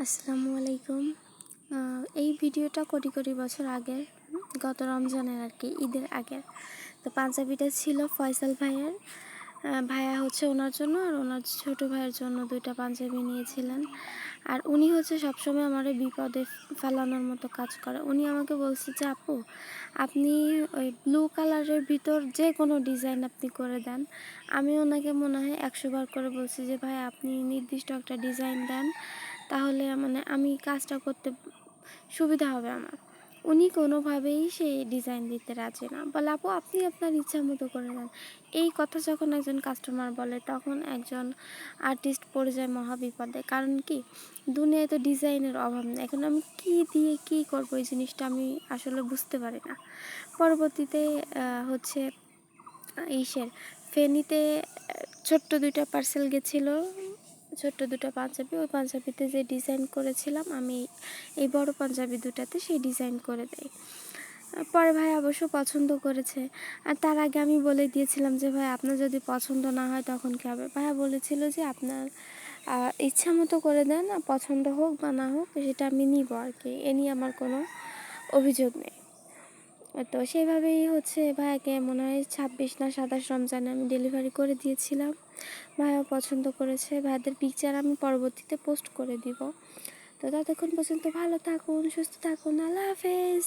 আসসালামু আলাইকুম। এই ভিডিওটা কোটি কোটি বছর আগের, গত রমজানের আর কি, ঈদের আগের। তো পাঞ্জাবিটা ছিল ফয়সাল ভাইয়ের। ভাইয়া হচ্ছে ওনার জন্য আর ওনার ছোটো ভাইয়ের জন্য দুইটা পাঞ্জাবি নিয়েছিলেন। আর উনি হচ্ছে সবসময় আমার বিপদে ফেলানোর মতো কাজ করে। উনি আমাকে বলছে যে আপু, আপনি ওই ব্লু কালারের ভিতর যে কোনো ডিজাইন আপনি করে দেন। আমি ওনাকে মনে হয় 100 বার করে বলছি যে ভাই আপনি নির্দিষ্ট একটা ডিজাইন দেন, তাহলে মানে আমি কাজটা করতে সুবিধা হবে আমার। উনি কোনোভাবেই সেই ডিজাইন দিতে রাজি না, বলে আপু আপনি আপনার ইচ্ছা মতো করে দেন। এই কথা যখন একজন কাস্টমার বলে তখন একজন আর্টিস্ট পড়ে যায় মহাবিপদে। কারণ কি, দুনিয়ায় তো ডিজাইনের অভাব নেই। এখন আমি কি দিয়ে কি করবো, এই জিনিসটা আমি আসলে বুঝতে পারি না। পরবর্তীতে হচ্ছে ফেনীতে ছোট্ট দুইটা পার্সেল গেছিলো, ছোট্ট দুটো পাঞ্জাবি। ওই পাঞ্জাবিতে যে ডিজাইন করেছিলাম আমি, এই বড় পাঞ্জাবি দুটাতে সেই ডিজাইন করে দেয়। পরে ভাই অবশ্য পছন্দ করেছে। আর তার আগে আমি বলে দিয়েছিলাম যে ভাই আপনার যদি পছন্দ না হয় তখন কী হবে। ভাইয়া বলেছিল যে আপনার ইচ্ছা মতো করে দেন, পছন্দ হোক বা না হোক সেটা আমি নিব আর কি, এ নিয়ে আমার কোনো অভিযোগ নেই। তো সেইভাবেই হচ্ছে ভাইয়াকে মনে হয় 26 না 27 রমজানে আমি ডেলিভারি করে দিয়েছিলাম। ভাইয়াও পছন্দ করেছে। ভাইয়াদের পিকচার আমি পরবর্তীতে পোস্ট করে দিব। তো ততক্ষণ পর্যন্ত ভালো থাকুন, সুস্থ থাকুন। আল্লাহ হাফেজ।